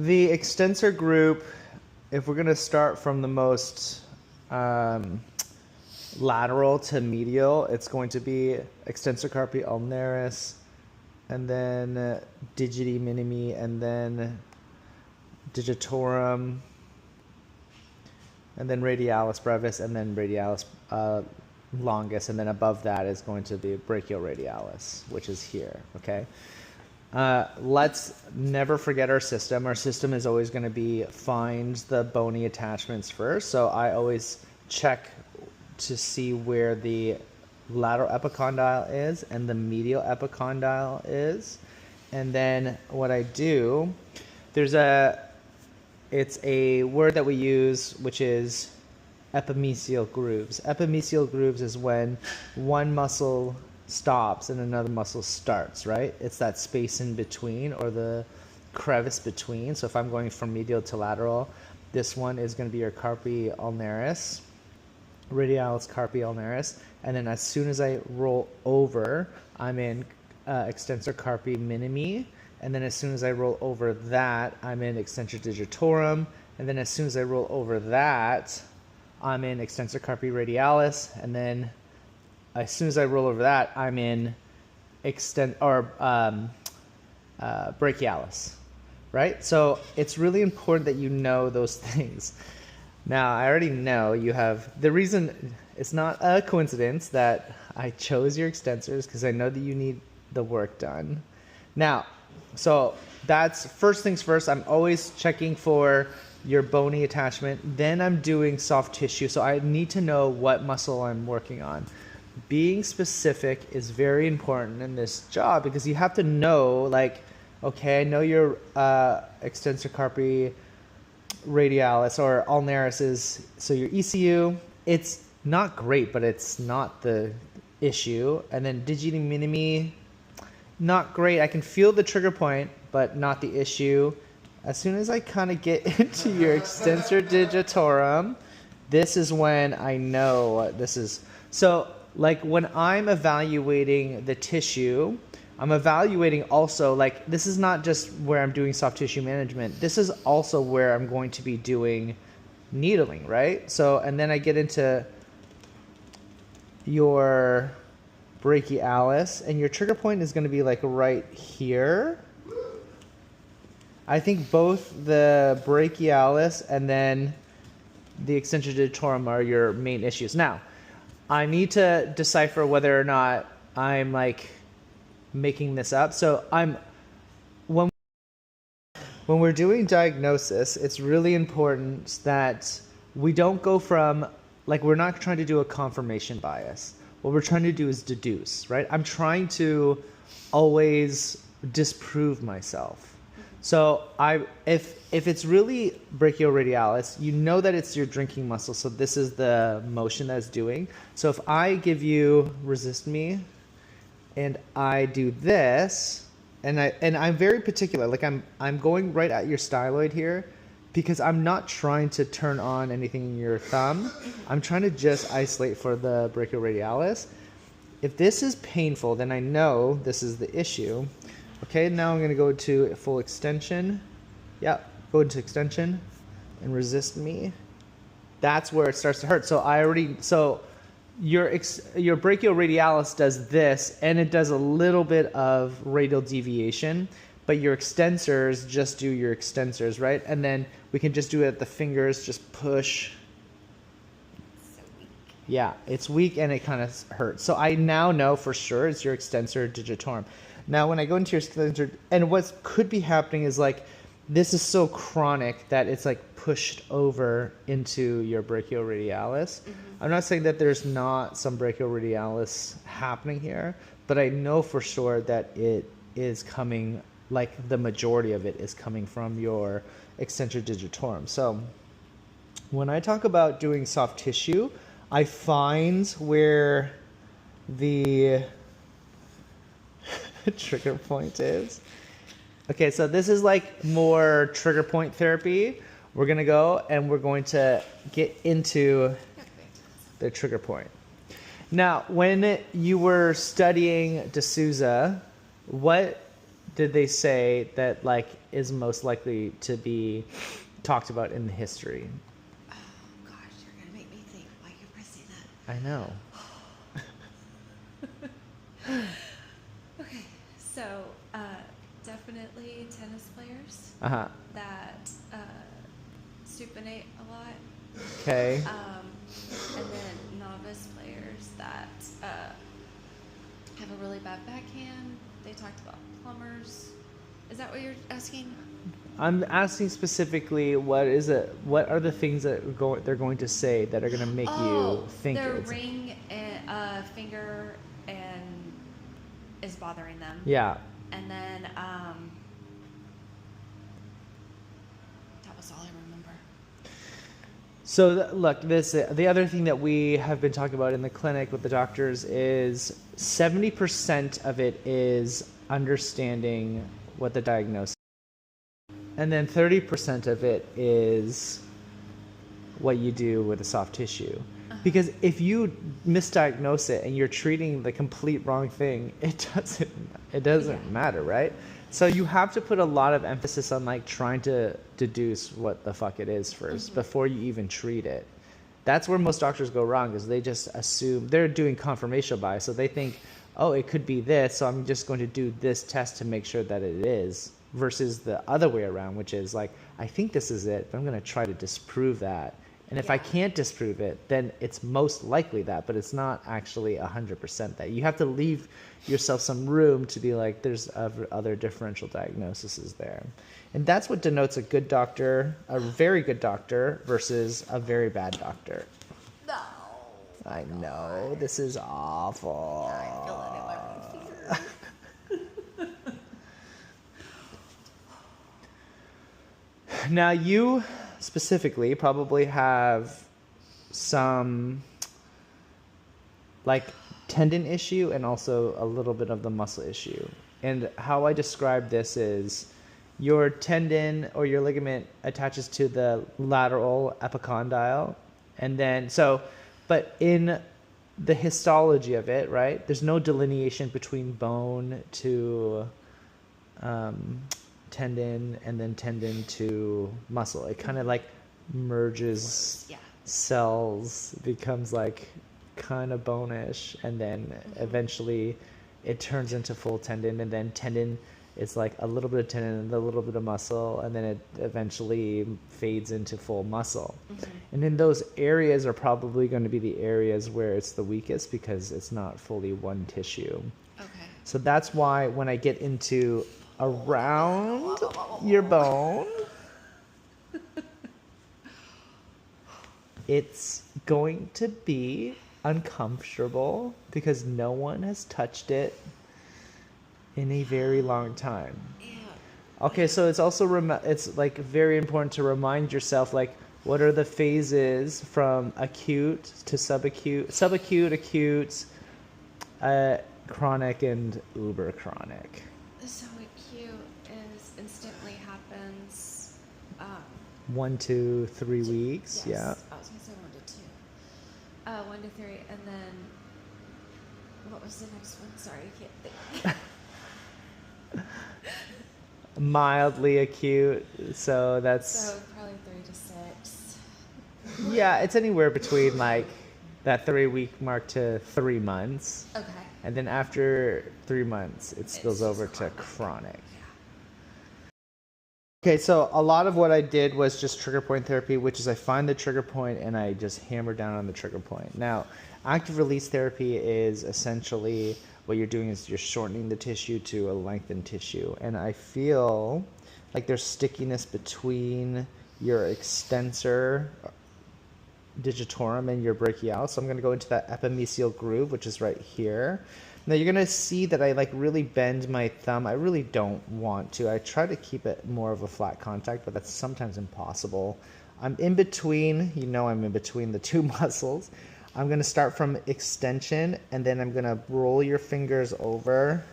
the extensor group, if we're going to start from the most lateral to medial, it's going to be extensor carpi ulnaris, and then digiti minimi, and then digitorum, and then radialis brevis, and then radialis longus, and then above that is going to be brachioradialis, which is here, okay? Let's never forget our system. Our system is always going to be find the bony attachments first. So I always check to see where the lateral epicondyle is and the medial epicondyle is. And then what I do, it's a word that we use, which is epimesial grooves. Epimesial grooves is when one muscle stops and another muscle starts, right? It's that space in between, or the crevice between. So if I'm going from medial to lateral, this one is going to be your carpi ulnaris, radialis carpi ulnaris, and then as soon as I roll over, I'm in extensor carpi minimi, and then as soon as I roll over that, I'm in extensor digitorum, and then as soon as I roll over that, I'm in extensor carpi radialis, and then as soon as I roll over that, I'm in brachialis, right? So it's really important that you know those things. Now, I already know you have, the reason, it's not a coincidence that I chose your extensors, because I know that you need the work done. Now, so that's first things first. I'm always checking for your bony attachment. Then I'm doing soft tissue. So I need to know what muscle I'm working on. Being specific is very important in this job, because you have to know, like, okay, I know your extensor carpi radialis or ulnaris is, so your ECU, it's not great, but it's not the issue. And then digiti minimi, not great. I can feel the trigger point, but not the issue. As soon as I kind of get into your extensor digitorum, this is when I know this is, so like when I'm evaluating the tissue, I'm evaluating also, like, this is not just where I'm doing soft tissue management. This is also where I'm going to be doing needling, right? So, and then I get into your brachialis, and your trigger point is going to be like right here. I think both the brachialis and then the extensor digitorum are your main issues. Now, I need to decipher whether or not I'm like making this up. So when we're doing diagnosis, it's really important that we don't go from, like, we're not trying to do a confirmation bias. What we're trying to do is deduce, right? I'm trying to always disprove myself. So if it's really brachioradialis, you know that it's your drinking muscle. So this is the motion that it's doing. So if I give you, resist me, and I do this, and I'm very particular. Like I'm going right at your styloid here, because I'm not trying to turn on anything in your thumb. I'm trying to just isolate for the brachioradialis. If this is painful, then I know this is the issue. Okay, now I'm going to go to full extension. Yeah, go into extension and resist me. That's where it starts to hurt. So your brachioradialis does this, and it does a little bit of radial deviation, but your extensors just do your extensors, right? And then we can just do it at the fingers, just push. So weak. Yeah, it's weak and it kind of hurts. So I now know for sure it's your extensor digitorum. Now, when I go into your extensor, and what could be happening is, like, this is so chronic that it's like pushed over into your brachioradialis. Mm-hmm. I'm not saying that there's not some brachioradialis happening here, but I know for sure that it is coming, like the majority of it is coming from your extensor digitorum. So when I talk about doing soft tissue, I find where the trigger point is. Okay, so this is like more trigger point therapy. We're going to go and we're going to get into the trigger point. Now, when you were studying D'Souza, what did they say that like is most likely to be talked about in the history? Oh gosh, you're gonna make me think. Why you pressing that? I know. Okay, so definitely tennis players Uh-huh. that supinate a lot. Okay. And then novice players that have a really bad backhand. They talked about plumbers. Is that what you're asking? I'm asking specifically what are the things that they're going to say that are going to make you think their it's ring and finger and is bothering them. Yeah. And then that was all I remember. So look, the other thing that we have been talking about in the clinic with the doctors is 70% of it is understanding what the diagnosis is. And then 30% of it is what you do with the soft tissue. Because if you misdiagnose it and you're treating the complete wrong thing, it doesn't matter, right? So you have to put a lot of emphasis on like trying to deduce what the fuck it is first before you even treat it. That's where most doctors go wrong, is they just assume they're doing confirmation bias. So they think, oh, it could be this, so I'm just going to do this test to make sure that it is, versus the other way around, which is like, I think this is it, but I'm going to try to disprove that. And if I can't disprove it, then it's most likely that, but it's not actually 100% that. You have to leave yourself some room to be like, there's other differential diagnoses there. And that's what denotes a good doctor, a very good doctor, versus a very bad doctor. No. I know, this is awful. I feel it in my own fear. Now you specifically probably have some like tendon issue and also a little bit of the muscle issue. And how I describe this is your tendon or your ligament attaches to the lateral epicondyle, and then but in the histology of it, right, there's no delineation between bone to tendon and then tendon to muscle. It kind of like merges cells, becomes like kind of bonish, and then eventually it turns into full tendon, and then tendon is like a little bit of tendon and a little bit of muscle, and then it eventually fades into full muscle. And then those areas are probably going to be the areas where it's the weakest, because it's not fully one tissue. Okay. So that's why when I get into around your bone, it's going to be uncomfortable because no one has touched it in a very long time. Okay, so it's also it's like very important to remind yourself, like, what are the phases from acute to subacute, acute, chronic, and uber chronic. So acute is instantly happens. 1 to 3 weeks. Yes. Yeah. I was gonna say 1 to 2. 1 to 3, and then what was the next one? Sorry, I can't think. Mildly acute, so that's So probably 3 to 6. yeah, it's anywhere between like that 3-week mark to 3 months. Okay. And then after 3 months, it spills over to chronic. Okay, so a lot of what I did was just trigger point therapy, which is I find the trigger point and I just hammer down on the trigger point. Now, active release therapy is essentially what you're doing is you're shortening the tissue to a lengthened tissue. And I feel like there's stickiness between your extensor digitorum and your brachialis. So I'm going to go into that epimysial groove, which is right here. Now you're going to see that I like really bend my thumb. I really don't want to. I try to keep it more of a flat contact, but that's sometimes impossible. I'm in between, I'm in between the two muscles. I'm going to start from extension, and then I'm going to roll your fingers over.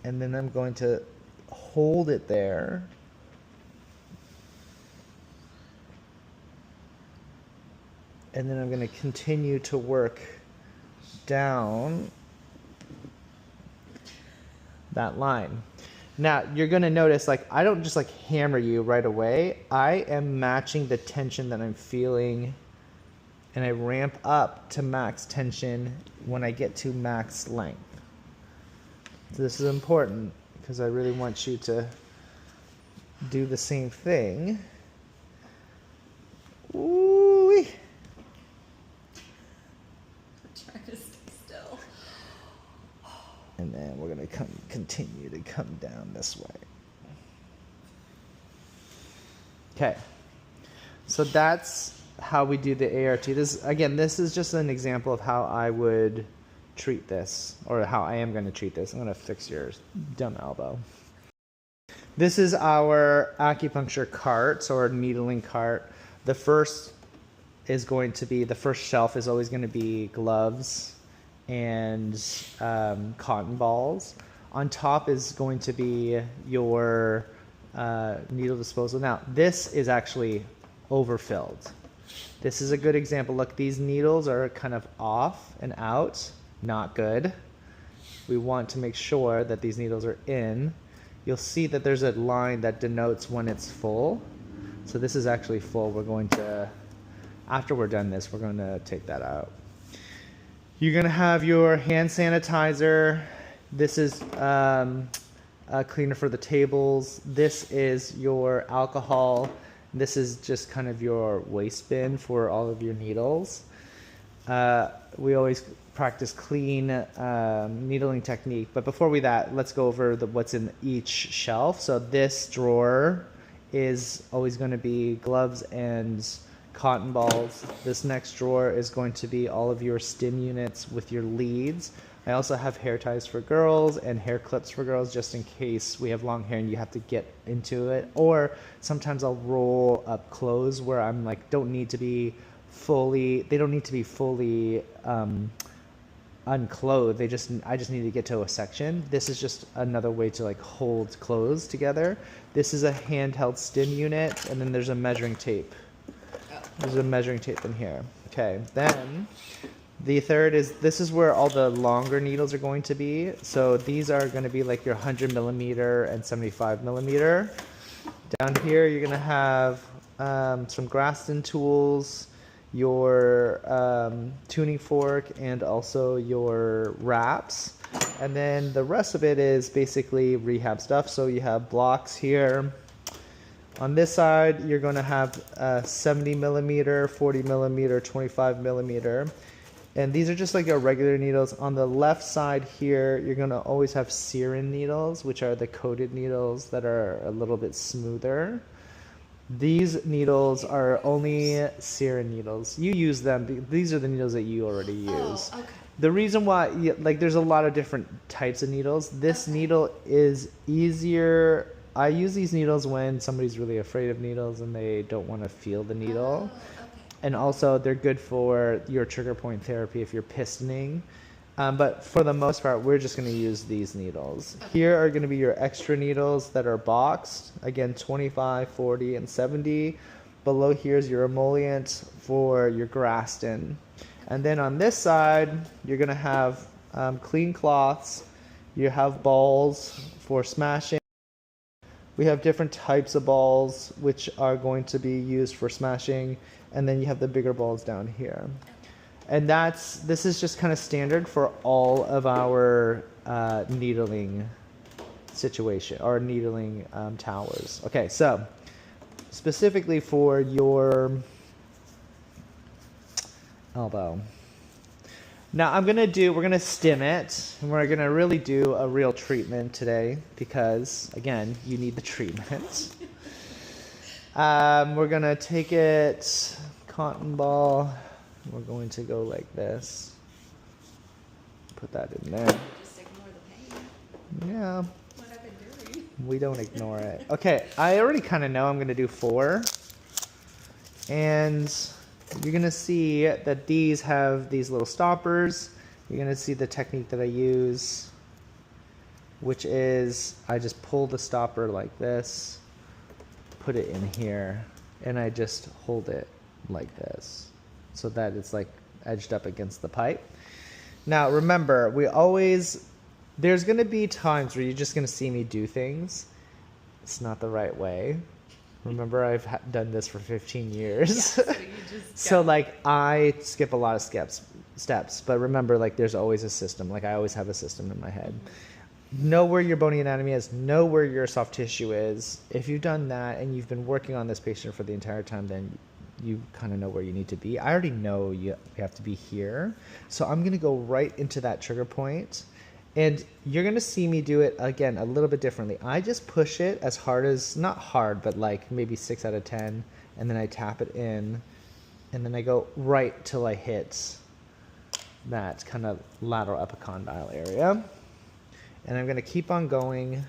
And then I'm going to hold it there. And then I'm going to continue to work down that line. Now you're gonna notice, like, I don't just like hammer you right away. I am matching the tension that I'm feeling, and I ramp up to max tension when I get to max length. So this is important because I really want you to do the same thing. Ooh-wee. I'm trying to stay still. And then we're gonna continue to come down this way. Okay, so that's how we do the ART. This is just an example of how I would treat this, or how I am going to treat this. I'm going to fix your dumb elbow. This is our acupuncture cart, or needling cart. The first shelf is always going to be gloves and cotton balls. On top is going to be your needle disposal. Now, this is actually overfilled. This is a good example. Look, these needles are kind of off and out. Not good. We want to make sure that these needles are in. You'll see that there's a line that denotes when it's full. So this is actually full. We're going to, after we're done this, we're going to take that out. You're going to have your hand sanitizer. This is a cleaner for the tables. This is your alcohol. This is just kind of your waste bin for all of your needles. We always practice clean needling technique. But before let's go over what's in each shelf. So this drawer is always going to be gloves and cotton balls. This next drawer is going to be all of your stim units with your leads. I also have hair ties for girls and hair clips for girls, just in case we have long hair and you have to get into it. Or sometimes I'll roll up clothes where I'm like, they don't need to be fully unclothed. I just need to get to a section. This is just another way to like hold clothes together. This is a handheld stim unit, and then there's a measuring tape. There's a measuring tape in here. Okay, then the third this is where all the longer needles are going to be. So these are going to be like your 100 millimeter and 75 millimeter. Down here you're going to have some Graston tools, your tuning fork, and also your wraps. And then the rest of it is basically rehab stuff. So you have blocks here. On this side, you're going to have 70 millimeter, 40 millimeter, 25 millimeter. And these are just like your regular needles. On the left side here, you're going to always have Serin needles, which are the coated needles that are a little bit smoother. These needles are only Serin needles. You use them. These are the needles that you already use. Oh, okay. The reason why, like, there's a lot of different types of needles. This needle is easier. I use these needles when somebody's really afraid of needles and they don't want to feel the needle. Oh, okay. And also, they're good for your trigger point therapy if you're pistoning. But for the most part, we're just going to use these needles. Okay. Here are going to be your extra needles that are boxed. Again, 25, 40, and 70. Below here is your emollient for your Graston. And then on this side, you're going to have clean cloths. You have balls for smashing. We have different types of balls which are going to be used for smashing. And then you have the bigger balls down here. And this is just kind of standard for all of our needling situation, or needling towers. Okay, so specifically for your elbow. Now we're gonna stim it, and we're gonna really do a real treatment today because, again, you need the treatment. We're gonna take it, cotton ball. We're going to go like this. Put that in there. Just ignore the pain. Yeah. What I've been doing. We don't ignore it. Okay, I already kind of know I'm going to do 4. And you're going to see that these have these little stoppers. You're going to see the technique that I use, which is I just pull the stopper like this, put it in here, and I just hold it like this, so that it's like edged up against the pipe. Now remember, we always There's going to be times where you're just going to see me do things. It's not the right way. Remember, I've done this for 15 years. Yeah, so you just So go. like I skip a lot of steps, but remember, like there's always a system. Like I always have a system in my head. Know where your bony anatomy is, know where your soft tissue is. If you've done that and you've been working on this patient for the entire time, then you kind of know where you need to be. I already know you have to be here. So I'm going to go right into that trigger point. And you're going to see me do it, again, a little bit differently. I just push it as hard as, not hard, but like maybe 6 out of 10. And then I tap it in. And then I go right till I hit that kind of lateral epicondyle area. And I'm going to keep on going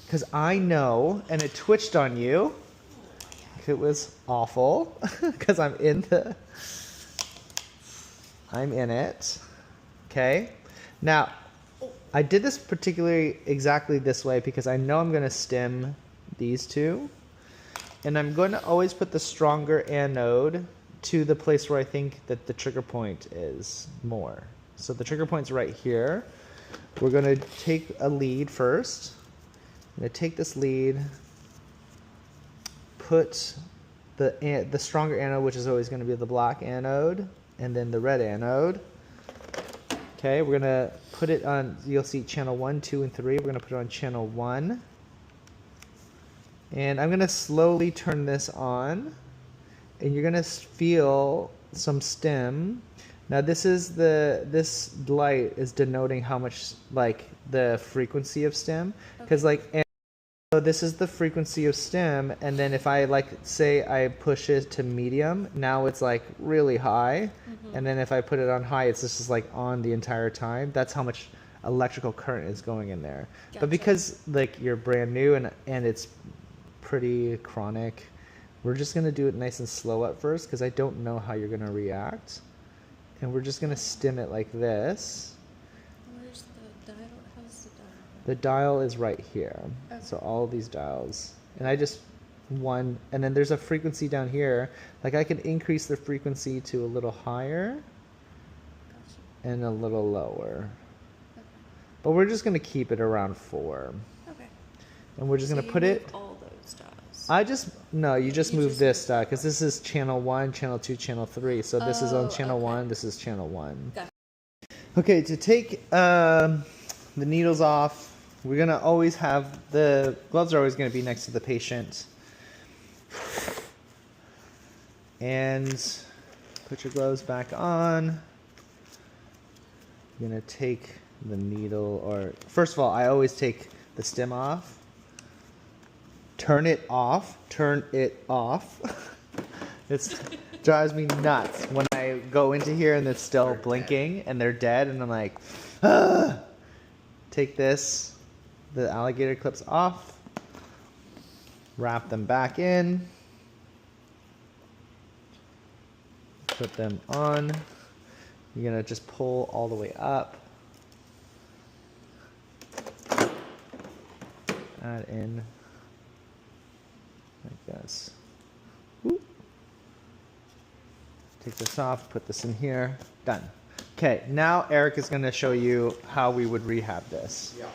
because I know, and it twitched on you. It was awful because I'm in it. Okay. Now, I did this particularly exactly this way because I know I'm going to stem these two. And I'm going to always put the stronger anode to the place where I think that the trigger point is more. So the trigger point's right here. We're going to take a lead first. I'm going to take this lead, put the stronger anode, which is always going to be the black anode, and then the red anode. Okay, we're going to put it on, you'll see channel 1, 2, and 3. We're going to put it on channel 1. And I'm going to slowly turn this on, and you're going to feel some stem. Now this light is denoting how much, like, the frequency of stem, because so this is the frequency of stem, and then if I, like, say I push it to medium, now it's like really high, and then if I put it on high, it's just like on the entire time. That's how much electrical current is going in there. Gotcha. But because like you're brand new and it's pretty chronic, we're just gonna do it nice and slow at first because I don't know how you're gonna react. And we're just gonna stim it like this. Where's the dial? How's the dial? The dial is right here. Okay. So all of these dials. And I just and then there's a frequency down here. Like I can increase the frequency to a little higher Gotcha. and a little lower. Okay. But we're just gonna keep it around 4. Okay. And we're just So gonna you put it. move all those dials. You just You move just this move dial because this is channel 1, channel 2, channel 3. So this is on channel okay. 1, this is channel 1. Gotcha. Okay, to take the needles off, we're gonna always have the gloves are always gonna be next to the patient. And put your gloves back on. You're gonna take the needle, or first of all, I always take the stem off. Turn it off. Turn it off. It drives me nuts when I go into here and it's still blinking and they're dead, and I'm like, ah! Take the alligator clips off, wrap them back in, put them on. You're gonna just pull all the way up, add in like this. Whoop. Take this off, put this in here, done. Okay, now Eric is gonna show you how we would rehab this. Yeah.